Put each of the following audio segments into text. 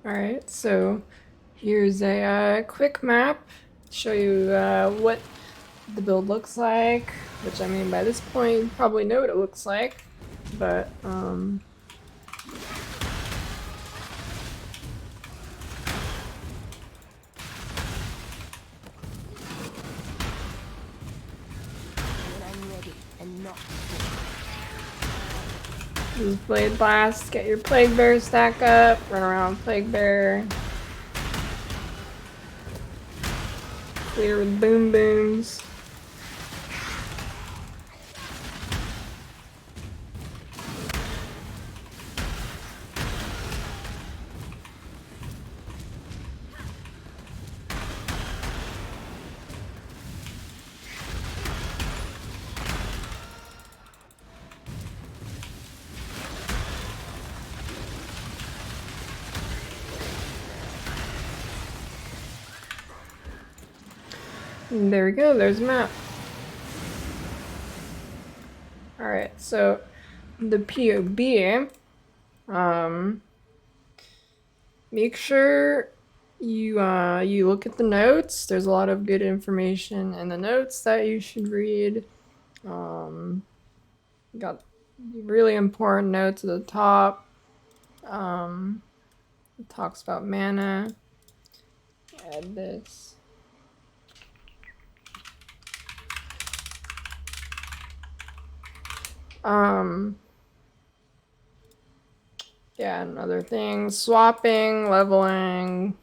Alright, so here's a quick map to show you what the build looks like, which I mean by this point you probably know what it looks like, but use Blade Blast, get your Plague Bear stack up, run around Plague Bear. Clear with Boom Booms. And there we go, there's a map. Alright, so the PoB, make sure you look at the notes. There's a lot of good information in the notes that you should read. Got really important notes at the top. It talks about mana. Add this. Yeah, and other things. Swapping, leveling,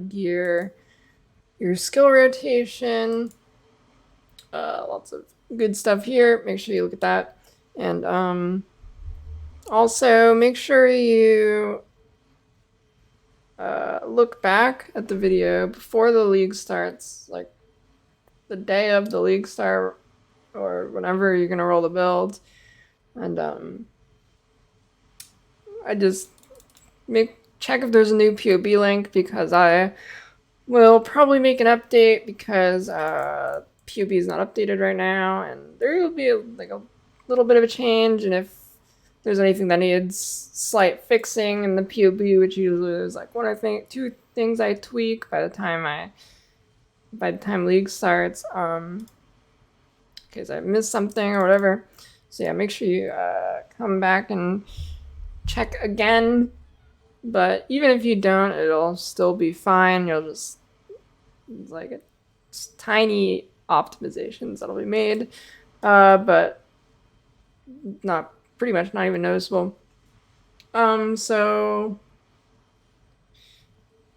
gear, your skill rotation. Lots of good stuff here. Make sure you look at that. And also make sure you look back at the video before the league starts, like the day of the league start or whenever you're gonna roll the build. And I just check if there's a new PoB link, because I will probably make an update, because PoB is not updated right now, and there will be a little bit of a change. And if there's anything that needs slight fixing in the PoB, which usually is like two things I tweak by the time league starts, because I missed something or whatever. So yeah, make sure you come back and check again. But even if you don't, it'll still be fine. You'll just, it's tiny optimizations that'll be made, but pretty much not even noticeable. So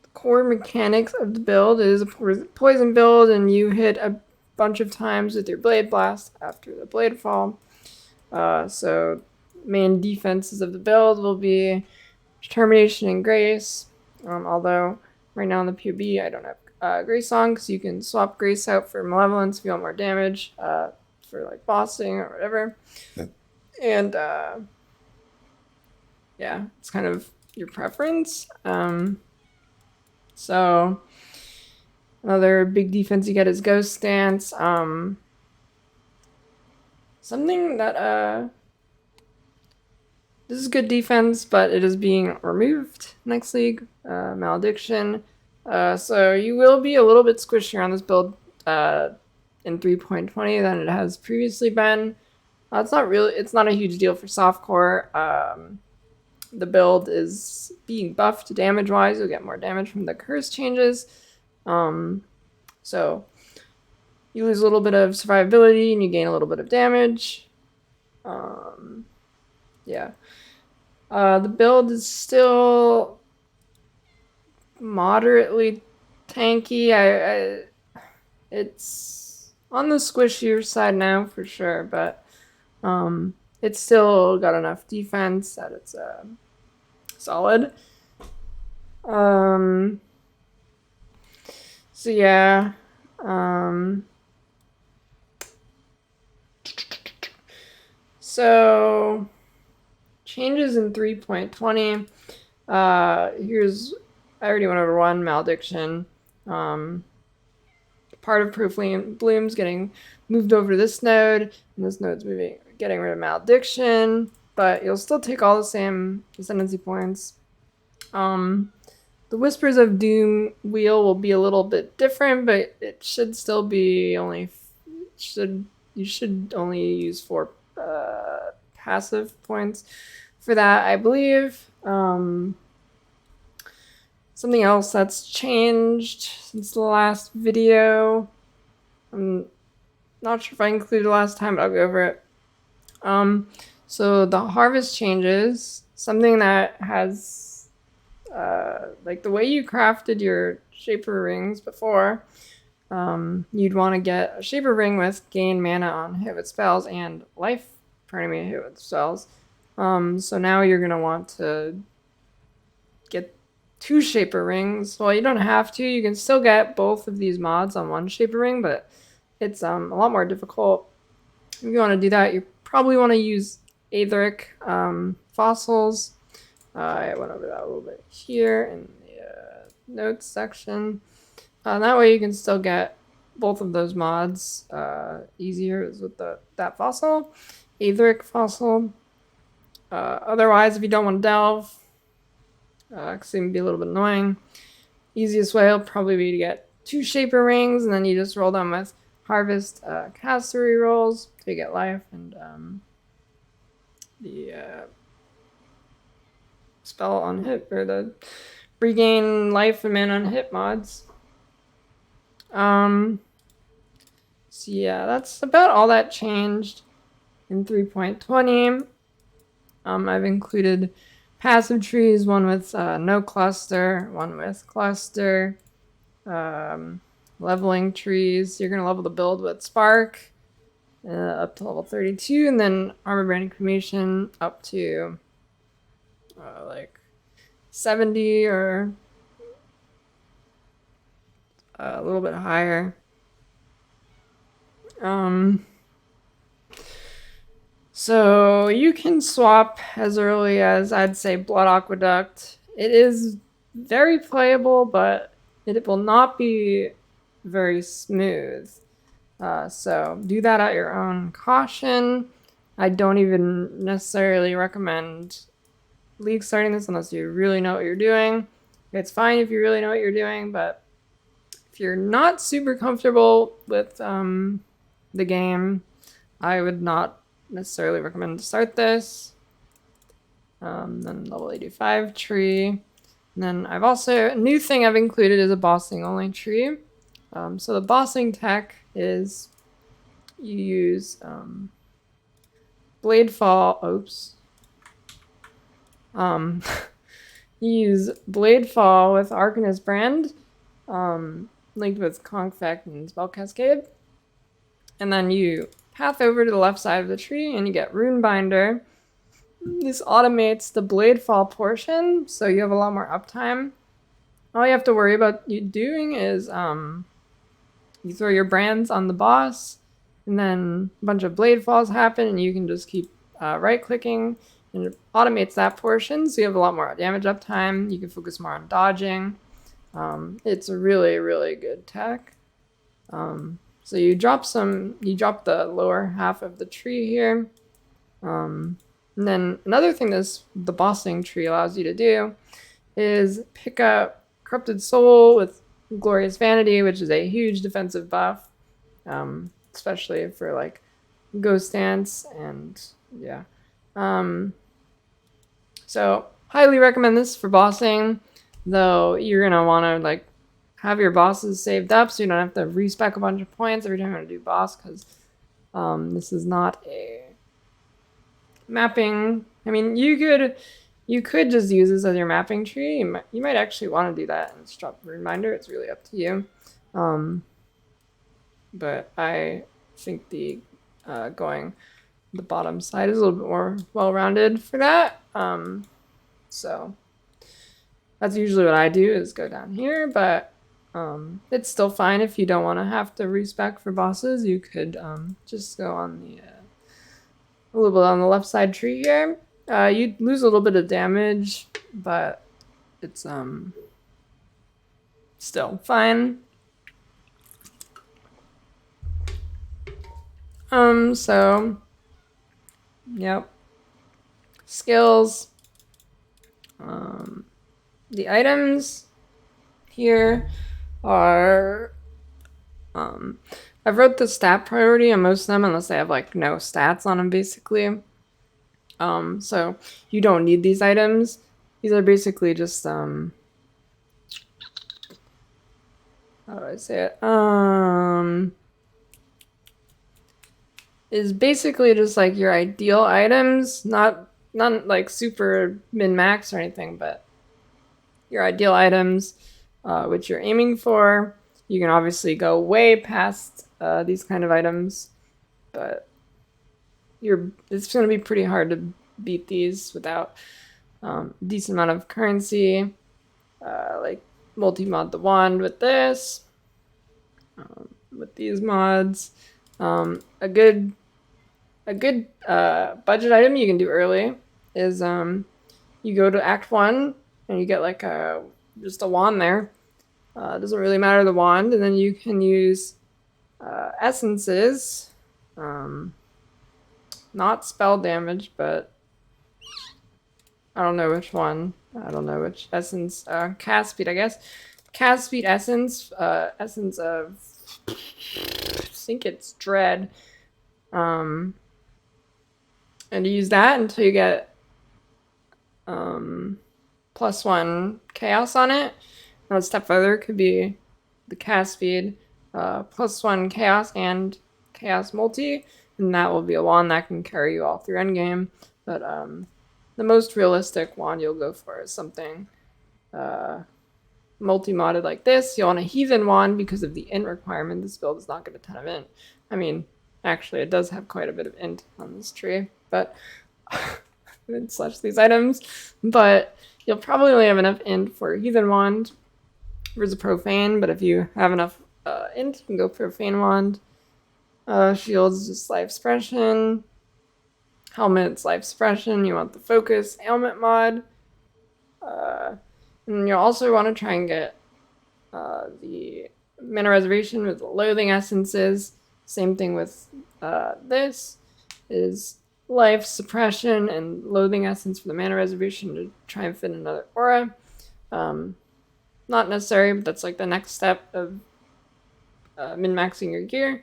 the core mechanics of the build is a poison build, and you hit a bunch of times with your Blade Blast after the Blade Fall. So main defenses of the build will be Determination and Grace, although right now in the PoB I don't have Grace on, because you can swap Grace out for Malevolence if you want more damage, for like bossing or whatever. Yeah. And yeah, it's kind of your preference. So another big defense you get is Ghost Stance. Something that this is good defense, but it is being removed next league. Malediction. So you will be a little bit squishier on this build in 3.20 than it has previously been. It's not a huge deal for softcore. The build is being buffed damage-wise. You'll get more damage from the curse changes. So you lose a little bit of survivability and you gain a little bit of damage. Yeah. The build is still moderately tanky. It's on the squishier side now for sure, but it's still got enough defense that it's solid. So yeah. So changes in 3.20. I already went over one, Malediction. Part of Proof Bloom's getting moved over to this node, and this node's getting rid of Malediction, but you'll still take all the same ascendancy points. the Whispers of Doom wheel will be a little bit different, but it should still be you should only use 4 passive points for that, I believe. Something else that's changed since the last video. I'm not sure if I included last time, but I'll go over it. So the harvest changes. Something that has like the way you crafted your shaper rings before. You'd want to get a shaper ring with gain mana on hit with spells and life per enemy hit with spells. So now you're gonna want to get 2 shaper rings. Well, you don't have to. You can still get both of these mods on 1 shaper ring, but it's a lot more difficult. If you want to do that, you probably want to use Aetheric fossils. I went over that a little bit here in the notes section. That way you can still get both of those mods easier is with that fossil, Aetheric fossil. Otherwise, if you don't want to delve, because it can be a little bit annoying, easiest way will probably be to get 2 shaper rings, and then you just roll them with harvest caster rolls to get life and the spell on hit, or the regain life and mana on hit mods. So yeah, that's about all that changed in 3.20. I've included passive trees, one with no cluster, one with cluster, leveling trees. You're gonna level the build with Spark up to level 32, and then Armor Branding Cremation up to like 70 or a little bit higher. So you can swap as early as, I'd say, Blood Aqueduct. It is very playable, but it will not be very smooth. So do that at your own caution. I don't even necessarily recommend League starting this unless you really know what you're doing. It's fine if you really know what you're doing, but if you're not super comfortable with the game, I would not necessarily recommend to start this. Then level 85 tree. And then I've also, a new thing I've included is a bossing only tree. So the bossing tech is you use Blade Fall. Oops. You use Blade Fall with Arcanist Brand, linked with Confect and Spell Cascade. And then you path over to the left side of the tree and you get Rune Binder. This automates the Blade Fall portion, so you have a lot more uptime. All you have to worry about you doing is you throw your brands on the boss, and then a bunch of Blade Falls happen, and you can just keep right-clicking, and it automates that portion, so you have a lot more damage uptime. You can focus more on dodging. It's a really, really good tech. So you drop the lower half of the tree here. And then another thing the bossing tree allows you to do is pick up Corrupted Soul with Glorious Vanity, which is a huge defensive buff, especially for like Ghost Dance and yeah. So highly recommend this for bossing, though you're gonna want to like have your bosses saved up so you don't have to respec a bunch of points every time you want to do boss, because this is not a mapping. I mean, you could just use this as your mapping tree. You might actually want to do that and just drop a reminder. It's really up to you. But I think the going the bottom side is a little bit more well-rounded for that. So that's usually what I do, is go down here, but it's still fine if you don't want to have to respec for bosses. You could just go on the a little bit on the left side tree here. You'd lose a little bit of damage, but it's still fine. So yep. Skills. The items here are, I've wrote the stat priority on most of them unless they have like no stats on them basically. So you don't need these items. These are basically just, how do I say it? Is basically just like your ideal items, not like super min-max or anything, but your ideal items, which you're aiming for. You can obviously go way past these kind of items, but it's going to be pretty hard to beat these without a decent amount of currency. Like multi-mod the wand with this, with these mods. A good budget item you can do early is you go to Act 1 and you get like just a wand there. It doesn't really matter the wand, and then you can use essences, not spell damage, but I don't know which one. I don't know which essence. Cast speed, I guess. Cast speed essence. Essence of, I think it's dread. And you use that until you get +1 chaos on it. Now a step further could be the cast speed, +1 chaos and chaos multi, and that will be a wand that can carry you all through endgame. But the most realistic wand you'll go for is something multi-modded like this. You'll want a heathen wand because of the int requirement. This build does not get a ton of int. I mean, actually, it does have quite a bit of int on this tree, but slash these items. But you'll probably only have enough int for a heathen wand versus a profane. But if you have enough int, you can go profane wand. Shields just life suppression. Helmet's life suppression. You want the focus helmet mod. And you'll also want to try and get the mana reservation with the loathing essences. Same thing with this is life suppression and loathing essence for the mana reservation to try and fit another aura. Not necessary, but that's like the next step of min-maxing your gear.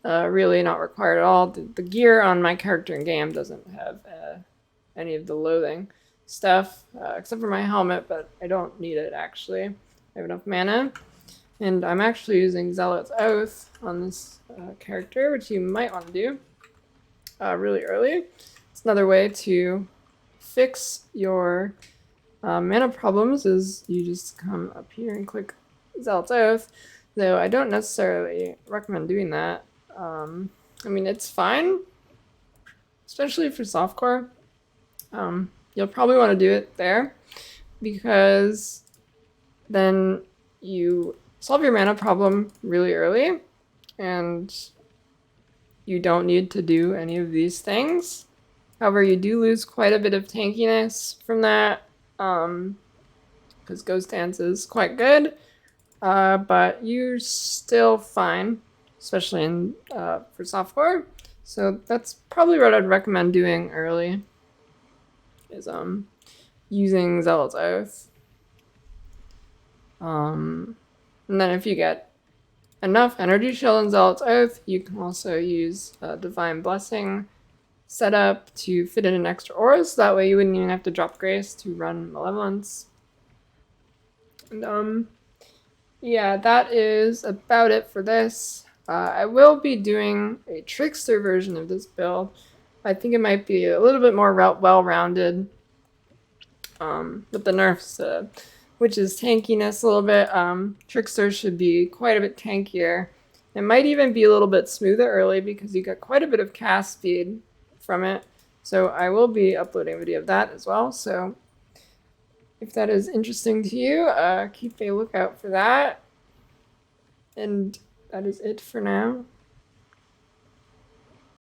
Really not required at all. The gear on my character in game doesn't have any of the loathing stuff, except for my helmet, but I don't need it actually. I have enough mana. And I'm actually using Zealot's Oath on this character, which you might want to do really early. It's another way to fix your mana problems is you just come up here and click Zealot's Oath, though I don't necessarily recommend doing that. I mean, it's fine, especially for softcore. You'll probably want to do it there because then you solve your mana problem really early and you don't need to do any of these things. However, you do lose quite a bit of tankiness from that because Ghost Dance is quite good, but you're still fine, especially in for softcore. So that's probably what I'd recommend doing early is using Zealot's Oath. And then if you get enough energy shield in Zealot's Oath, you can also use Divine Blessing setup to fit in an extra aura, so that way you wouldn't even have to drop Grace to run Malevolence. And yeah, that is about it for this. I will be doing a Trickster version of this build. I think it might be a little bit more well-rounded with the nerfs, which is tankiness a little bit. Trickster should be quite a bit tankier. It might even be a little bit smoother early because you get quite a bit of cast speed from it. So I will be uploading a video of that as well. So if that is interesting to you, keep a lookout for that. And that is it for now.